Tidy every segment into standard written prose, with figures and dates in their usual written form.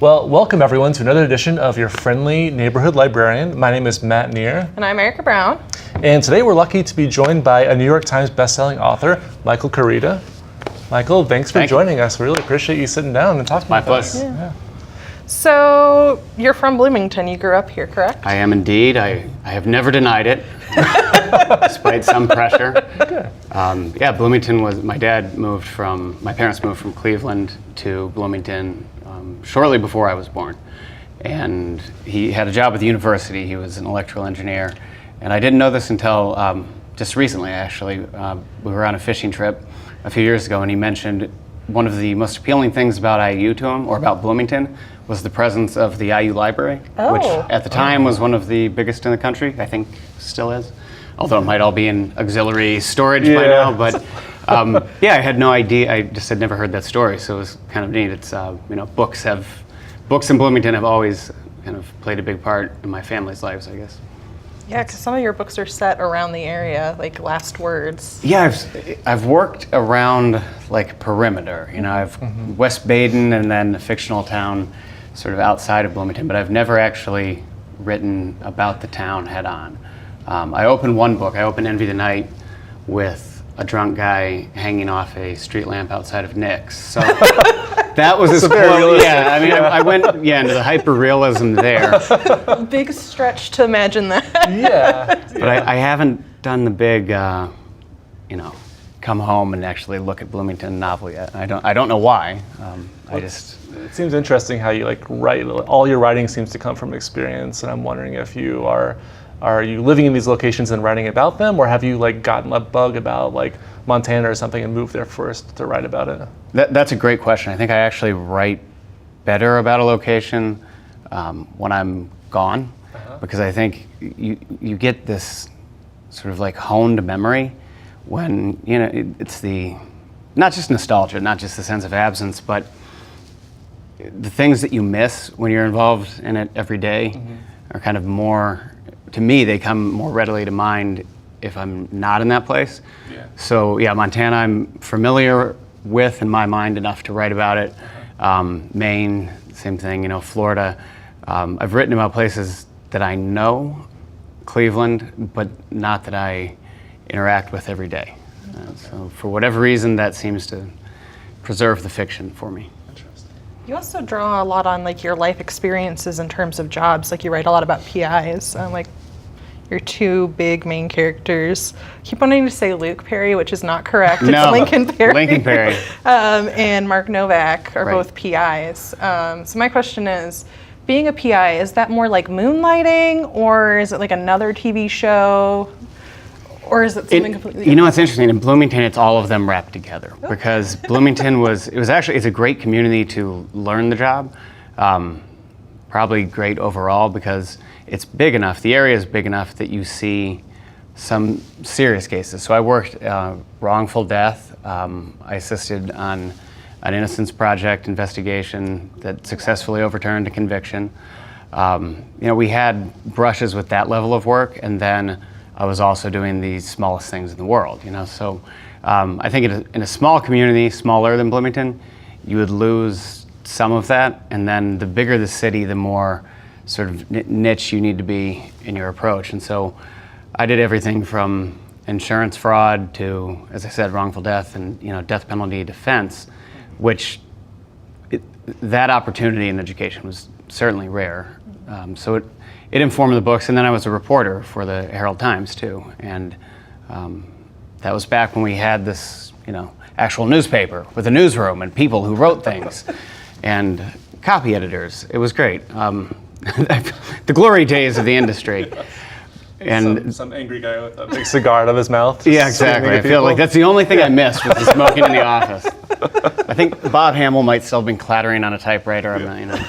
Well, welcome everyone to another edition of your friendly neighborhood librarian. My name is Matt Neer. And I'm Erica Brown. And today we're lucky to be joined by a New York Times bestselling author, Michael Koryta. Michael, thanks for joining us. We really appreciate you sitting down and talking with us. My pleasure. Yeah. So, you're from Bloomington. You grew up here, correct? I am indeed. I have never denied it, despite some pressure. Yeah, Bloomington was, my parents moved from Cleveland to Bloomington shortly before I was born. And he had a job at the university. He was an electrical engineer. And I didn't know this until just recently, actually. We were on a fishing trip a few years ago, and he mentioned one of the most appealing things about IU to him, or about Bloomington, was the presence of the IU library, which at the time was one of the biggest in the country. I think still is, although it might all be in auxiliary storage by now. But yeah, I had no idea. I just had never heard that story, so it was kind of neat. It's books in Bloomington have always kind of played a big part in my family's lives, I guess. Yeah, because some of your books are set around the area, like Last Words. Yeah, I've worked around like perimeter. I've West Baden and then a fictional town sort of outside of Bloomington, but I've never actually written about the town head on. I opened one book. I opened Envy the Night with a drunk guy hanging off a street lamp outside of Nick's. So that was as close. Yeah, I mean, I went into the hyper realism there. Big stretch to imagine that. Yeah. But I haven't done the big, come home and actually look at Bloomington novel yet. I don't know why. It seems interesting how you write. All your writing seems to come from experience, and I'm wondering if you are you living in these locations and writing about them, or have you gotten a bug about Montana or something and moved there first to write about it? That's a great question. I think I actually write better about a location when I'm gone, because I think you get this sort of honed memory when it's the not just nostalgia, not just the sense of absence, but the things that you miss when you're involved in it every day are kind of more, to me, they come more readily to mind if I'm not in that place. Yeah. So yeah, Montana I'm familiar with in my mind enough to write about it. Maine, same thing, Florida. I've written about places that I know, Cleveland, but not that I interact with every day. So for whatever reason, that seems to preserve the fiction for me. You also draw a lot on your life experiences in terms of jobs. You write a lot about PIs. Your two big main characters. I keep wanting to say Luke Perry, which is not correct. It's Lincoln Perry. Lincoln Perry. And Mark Novak are both PIs. So my question is, being a PI, is that more like moonlighting, or is it like another TV show? Or is it something completely different? It's interesting. In Bloomington, it's all of them wrapped together, because Bloomington it's a great community to learn the job. Probably great overall because it's big enough, the area is big enough that you see some serious cases. So I worked wrongful death. I assisted on an innocence project investigation that successfully overturned a conviction. We had brushes with that level of work, and then I was also doing the smallest things in the world, So I think in a small community, smaller than Bloomington, you would lose some of that. And then the bigger the city, the more sort of niche you need to be in your approach. And so I did everything from insurance fraud to, as I said, wrongful death and, death penalty defense, which that opportunity in education was certainly rare. So it informed the books, and then I was a reporter for the Herald Times too, and that was back when we had this, actual newspaper with a newsroom and people who wrote things, and copy editors. It was great. The glory days of the industry. And some angry guy with a big cigar out of his mouth. Yeah, exactly. I feel like that's the only thing I missed was the smoking in the office. I think Bob Hamill might still have been clattering on a typewriter.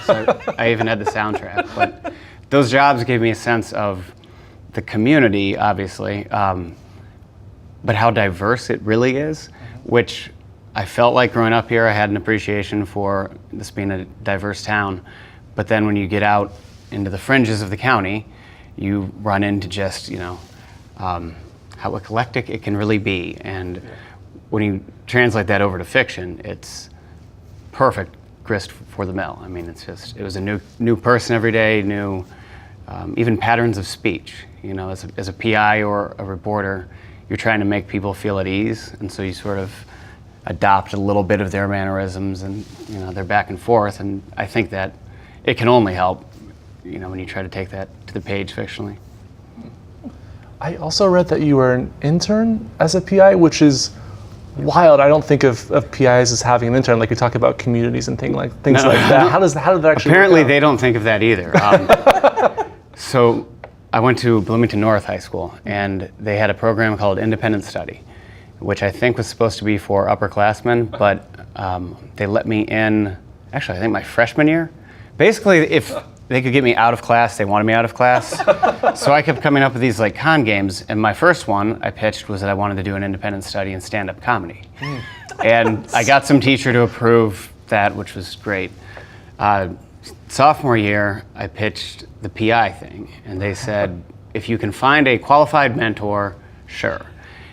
So I even had the soundtrack. But those jobs gave me a sense of the community, obviously, but how diverse it really is, which I felt like growing up here. I had an appreciation for this being a diverse town. But then when you get out into the fringes of the county, you run into just, how eclectic it can really be. And when you translate that over to fiction, it's perfect grist for the mill. I mean, it was a new person every day, new even patterns of speech. You know, as a PI or a reporter, you're trying to make people feel at ease, and so you sort of adopt a little bit of their mannerisms and, you know, their back and forth. And I think that it can only help, you know, when you try to take that to the page fictionally. I also read that you were an intern as a PI, which is wild. I don't think of PIs as having an intern. Like, we talk about communities and things like that. How did that actually Apparently, work out? they don't think of that either. So I went to Bloomington North High School, and they had a program called Independent Study, which I think was supposed to be for upperclassmen, but they let me in, actually, I think my freshman year. Basically, if they could get me out of class, they wanted me out of class. So I kept coming up with these like con games, and my first one I pitched was that I wanted to do an independent study in stand-up comedy. And I got some teacher to approve that, which was great. Sophomore year, I pitched the PI thing, and they said, if you can find a qualified mentor, sure.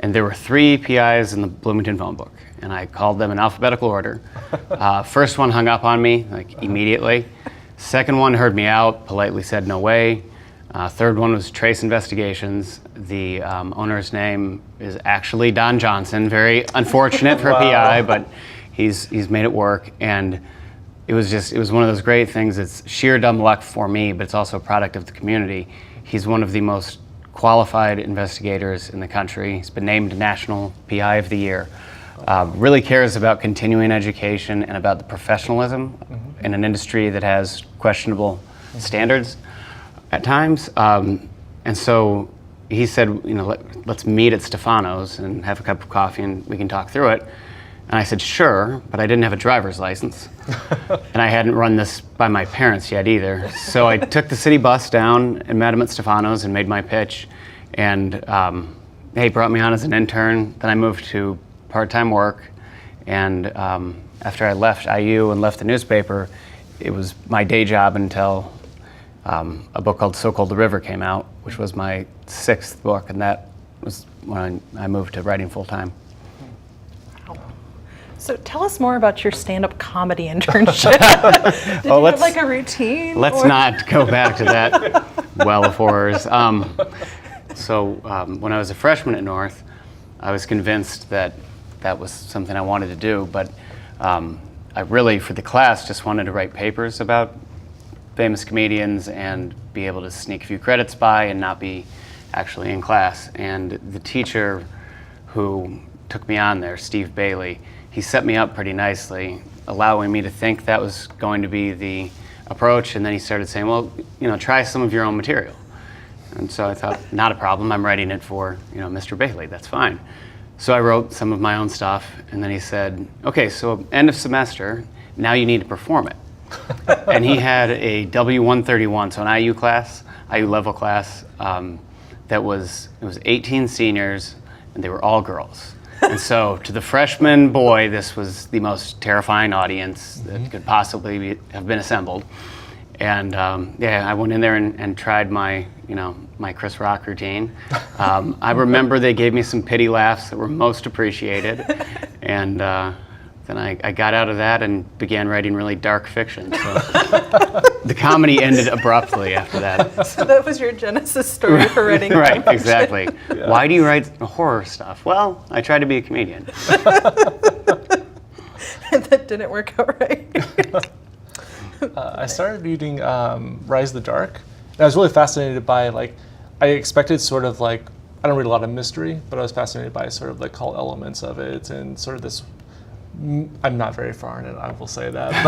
And there were 3 PIs in the Bloomington phone book, and I called them in alphabetical order. First one hung up on me, like, immediately. Second one heard me out, politely said no way. Third one was Trace Investigations. The owner's name is actually Don Johnson. Very unfortunate for a PI, but he's made it work. And it was one of those great things. It's sheer dumb luck for me, but it's also a product of the community. He's one of the most qualified investigators in the country. He's been named National PI of the Year. Really cares about continuing education and about the professionalism in an industry that has questionable standards at times. And so he said, you know, let's meet at Stefano's and have a cup of coffee and we can talk through it. And I said, sure, but I didn't have a driver's license. And I hadn't run this by my parents yet either. So I took the city bus down and met him at Stefano's and made my pitch. And he brought me on as an intern. Then I moved to part-time work. And after I left IU and left the newspaper, it was my day job until a book called So Cold the River came out, which was my 6th book. And that was when I moved to writing full-time. So tell us more about your stand-up comedy internship. Did you have like a routine? Let's not go back to that well of horrors. So when I was a freshman at North, I was convinced that that was something I wanted to do, but I really, for the class, just wanted to write papers about famous comedians and be able to sneak a few credits by and not be actually in class. And the teacher who took me on there, Steve Bailey, he set me up pretty nicely, allowing me to think that was going to be the approach. And then he started saying, well, you know, try some of your own material. And so I thought, not a problem. I'm writing it for, you know, Mr. Bailey. That's fine. So I wrote some of my own stuff. And then he said, okay, so end of semester, now you need to perform it. And he had a W-131, so an IU class, IU level class, it was 18 seniors, and they were all girls. And so to the freshman boy, this was the most terrifying audience that could possibly have been assembled. And I went in there and tried my Chris Rock routine. I remember they gave me some pity laughs that were most appreciated. And then I got out of that and began writing really dark fiction. So the comedy ended abruptly after that. So that was your genesis story for writing Right, fiction. exactly. Yeah. Why do you write horror stuff? Well, I tried to be a comedian. And that didn't work out right. I started reading Rise of the Dark, and I was really fascinated by, like, I expected sort of like, I don't read a lot of mystery, but I was fascinated by sort of the cult elements of it and sort of this. I'm not very far in it, I will say that,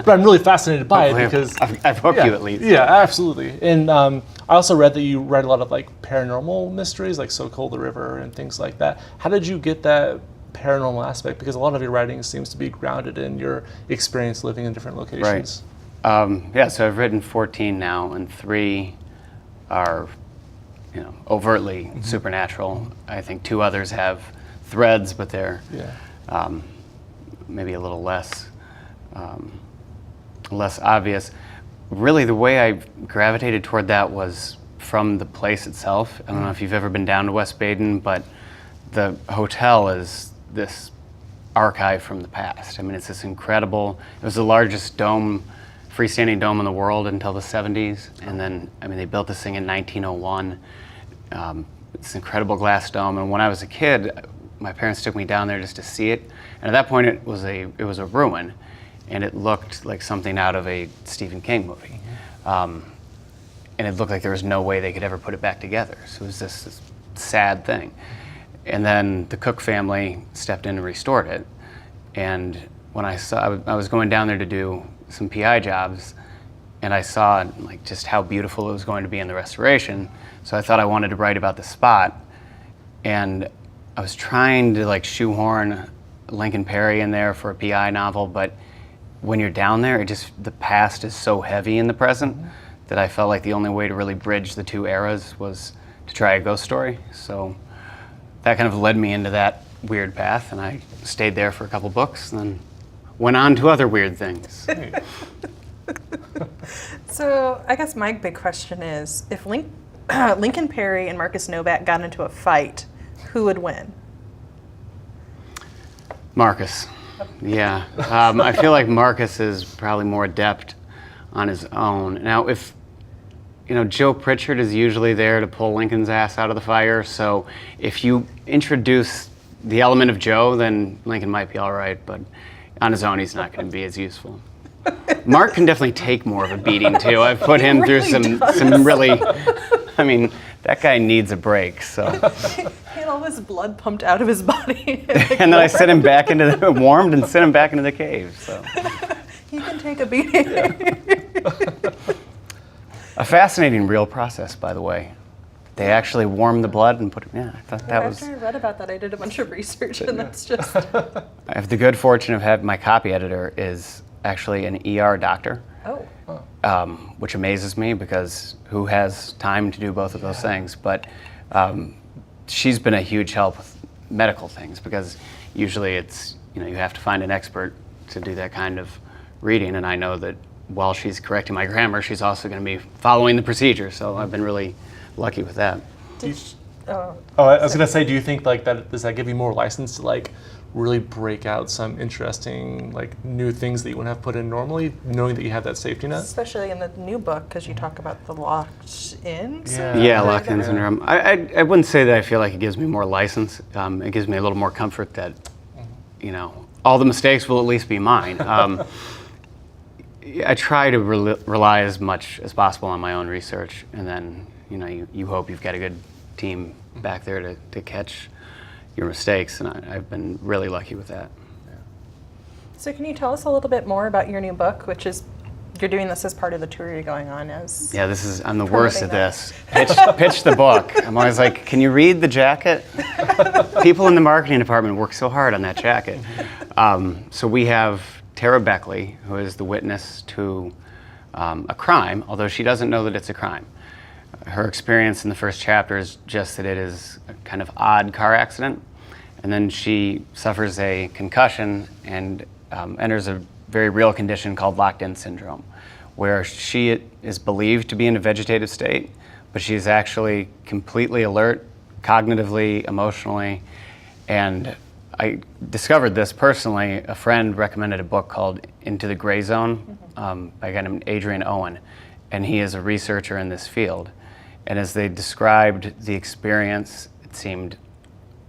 but I'm really fascinated by it because I've hooked you at least. Yeah, absolutely. And I also read that you write a lot of like paranormal mysteries, like So Cold the River and things like that. How did you get that paranormal aspect? Because a lot of your writing seems to be grounded in your experience living in different locations. Right. So I've written 14 now, and 3 are, overtly supernatural. I think 2 others have threads, but they're maybe a little less obvious. Really, the way I gravitated toward that was from the place itself. I don't know if you've ever been down to West Baden, but the hotel is this archive from the past. I mean, it's this incredible, it was the largest dome, freestanding dome in the world until the 70s. And then, I mean, they built this thing in 1901. It's an incredible glass dome. And when I was a kid, my parents took me down there just to see it. And at that point, it was a ruin. And it looked like something out of a Stephen King movie. And it looked like there was no way they could ever put it back together. So it was this sad thing. And then the Cook family stepped in and restored it. And when I was going down there to do some PI jobs, and I saw like just how beautiful it was going to be in the restoration. So I thought I wanted to write about the spot. And I was trying to like shoehorn Lincoln Perry in there for a PI novel, but when you're down there, the past is so heavy in the present that I felt like the only way to really bridge the two eras was to try a ghost story. So that kind of led me into that weird path, and I stayed there for a couple books and then went on to other weird things. So I guess my big question is, if Lincoln Perry and Marcus Novak got into a fight, who would win? Marcus. Yeah. I feel like Marcus is probably more adept on his own. Now, if Joe Pritchard is usually there to pull Lincoln's ass out of the fire, so if you introduce the element of Joe, then Lincoln might be all right, but on his own, he's not going to be as useful. Mark can definitely take more of a beating, too. I've put him through some really, I mean, that guy needs a break, so. He had all this blood pumped out of his body. And then I sent him back warmed and sent him back into the cave, so. He can take a beating. Yeah. A fascinating real process, by the way. They actually warm the blood and put it, I thought that was. After I read about that, I did a bunch of research, and that's just. I have the good fortune of having my copy editor is actually an ER doctor. Oh. Which amazes me because who has time to do both of those things? But she's been a huge help with medical things because usually it's, you have to find an expert to do that kind of reading. And I know that while she's correcting my grammar, she's also going to be following the procedure. So I've been really lucky with that. I was going to say, do you think like that, does that give you more license to like really break out some interesting like new things that you wouldn't have put in normally, knowing that you have that safety net? Especially in the new book, because you talk about the locked-in. Yeah, locked-in syndrome. I wouldn't say that I feel like it gives me more license. It gives me a little more comfort that, all the mistakes will at least be mine. I try to rely as much as possible on my own research, and then you hope you've got a good team back there to catch your mistakes, and I've been really lucky with that. So can you tell us a little bit more about your new book, which is, you're doing this as part of the tour you're going on as? Yeah, I'm the worst at this. Pitch the book. I'm always like, can you read the jacket? People in the marketing department work so hard on that jacket. So we have Tara Beckley, who is the witness to a crime, although she doesn't know that it's a crime. Her experience in the first chapter is just that it is a kind of odd car accident, and then she suffers a concussion and enters a very real condition called locked-in syndrome, where she is believed to be in a vegetative state, but she's actually completely alert, cognitively, emotionally, and I discovered this personally. A friend recommended a book called Into the Gray Zone by a guy named Adrian Owen, and he is a researcher in this field. And as they described the experience, it seemed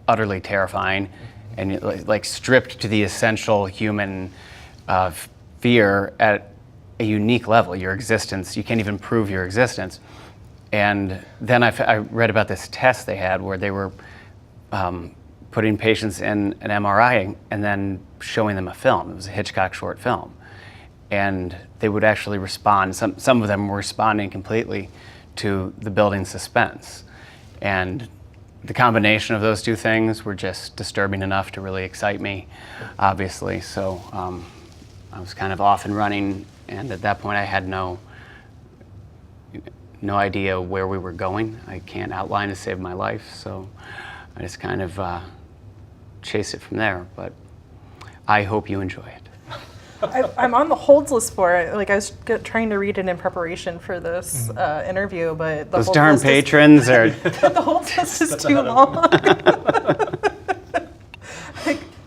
utterly terrifying and like stripped to the essential human fear at a unique level. Your existence, you can't even prove your existence. And then I read about this test they had where they were putting patients in an MRI and then showing them a film. It was a Hitchcock short film. And they would actually respond. Some of them were responding completely to the building suspense. And the combination of those two things were just disturbing enough to really excite me, obviously. So I was kind of off and running, and at that point I had no idea where we were going. I can't outline to save my life, so I just kind of chased it from there. But I hope you enjoy it. I'm on the holds list for it. Like I was trying to read it in preparation for this interview, but those darn patrons are. The holds list is too long.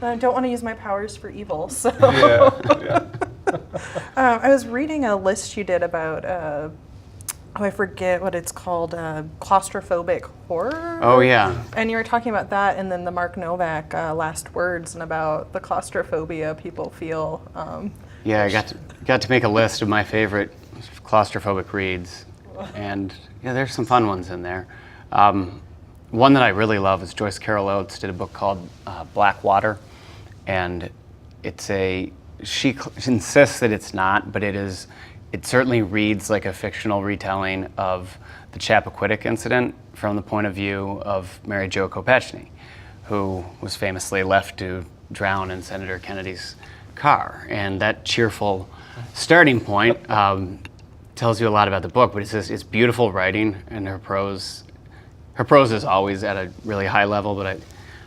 I don't want to use my powers for evil, so. Yeah. I was reading a list you did about, I forget what it's called, claustrophobic horror? Oh, yeah. And you were talking about that, and then the Mark Novak last words, and about the claustrophobia people feel. Yeah, I got to make a list of my favorite claustrophobic reads, and yeah, there's some fun ones in there. One that I really love is Joyce Carol Oates did a book called Black Water, and she insists that it's not, but it is. It certainly reads like a fictional retelling of the Chappaquiddick incident from the point of view of Mary Jo Kopechne, who was famously left to drown in Senator Kennedy's car. And that cheerful starting point tells you a lot about the book, but it's beautiful writing, and her prose is always at a really high level, but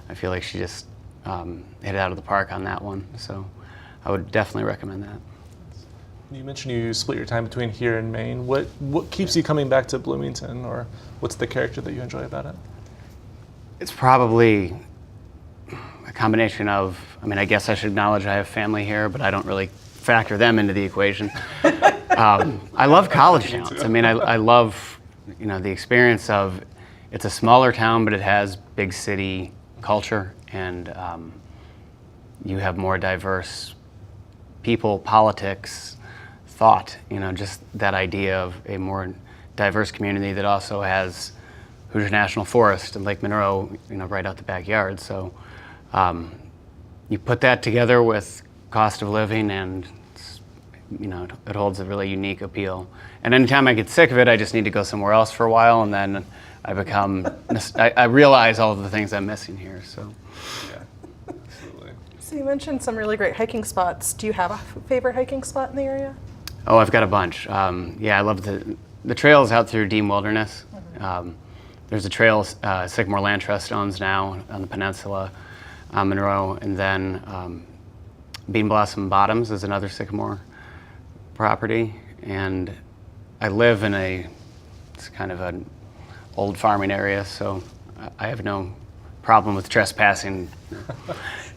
I feel like she just hit it out of the park on that one. So I would definitely recommend that. You mentioned you split your time between here and Maine. What keeps you coming back to Bloomington, or what's the character that you enjoy about it? It's probably a combination of, I guess I should acknowledge I have family here, but I don't really factor them into the equation. I love college towns. I love, the experience of, it's a smaller town, but it has big city culture, and you have more diverse people, politics, thought, just that idea of a more diverse community that also has Hoosier National Forest and Lake Monroe, right out the backyard. So you put that together with cost of living, and it holds a really unique appeal. And anytime I get sick of it, I just need to go somewhere else for a while, and then I realize all of the things I'm missing here. So. Yeah, absolutely. So you mentioned some really great hiking spots. Do you have a favorite hiking spot in the area? Oh, I've got a bunch. I love the trails out through Dean Wilderness. There's a trail Sycamore Land Trust owns now on the peninsula, Monroe, and then Bean Blossom Bottoms is another Sycamore property. And I live in it's kind of an old farming area, so I have no problem with trespassing,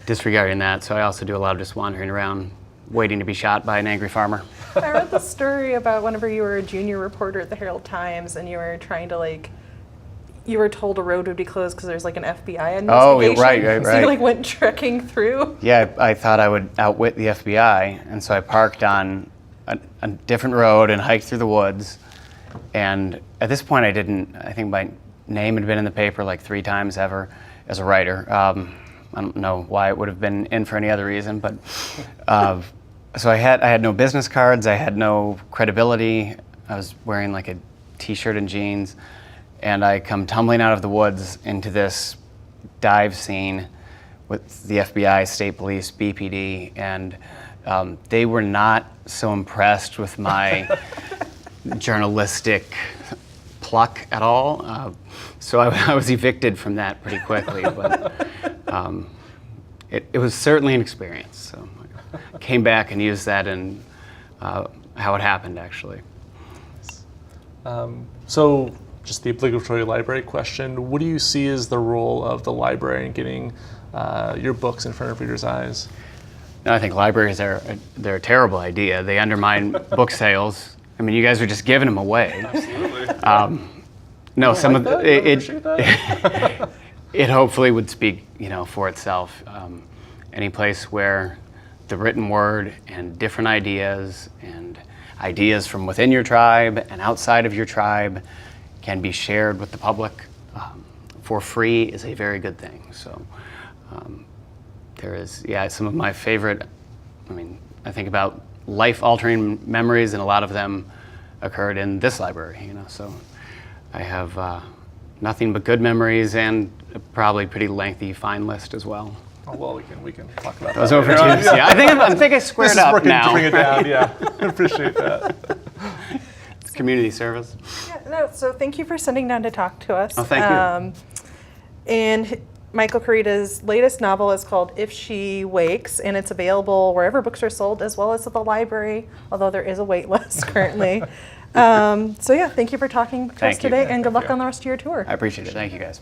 disregarding that. So I also do a lot of just wandering around, waiting to be shot by an angry farmer. I read the story about whenever you were a junior reporter at the Herald-Times, and you were trying to you were told a road would be closed because there's an FBI investigation. Oh, right. So you went trekking through. Yeah, I thought I would outwit the FBI, and so I parked on a different road and hiked through the woods. And at this point, I think my name had been in the paper 3 times ever as a writer. I don't know why it would have been in for any other reason, but so I had no business cards, I had no credibility. I was wearing a t-shirt and jeans, and I come tumbling out of the woods into this dive scene with the FBI, state police, BPD, and they were not so impressed with my journalistic pluck at all. So I was evicted from that pretty quickly, but it was certainly an experience. So I came back and used that in how it happened, actually. So just the obligatory library question, what do you see as the role of the library in getting your books in front of readers' eyes? No, I think libraries they're a terrible idea. They undermine book sales. You guys are just giving them away. Absolutely. No, some of it. It hopefully would speak, for itself. Any place where the written word and different ideas and ideas from within your tribe and outside of your tribe can be shared with the public for free is a very good thing. So there is, some of my favorite, I think about life-altering memories, and a lot of them occurred in this library, so I have nothing but good memories and a probably pretty lengthy fine list as well. Oh, well, we can talk about Those that. opportunities, yeah. I think I squared up working now. to bring it down, yeah. I appreciate that. It's community service. Yeah, no, so thank you for sitting down to talk to us. Oh, thank you. And Michael Koryta's latest novel is called If She Wakes, and it's available wherever books are sold, as well as at the library, although there is a wait list currently. Thank you for talking to us today, and good luck on the rest of your tour. I appreciate it. Thank you, guys.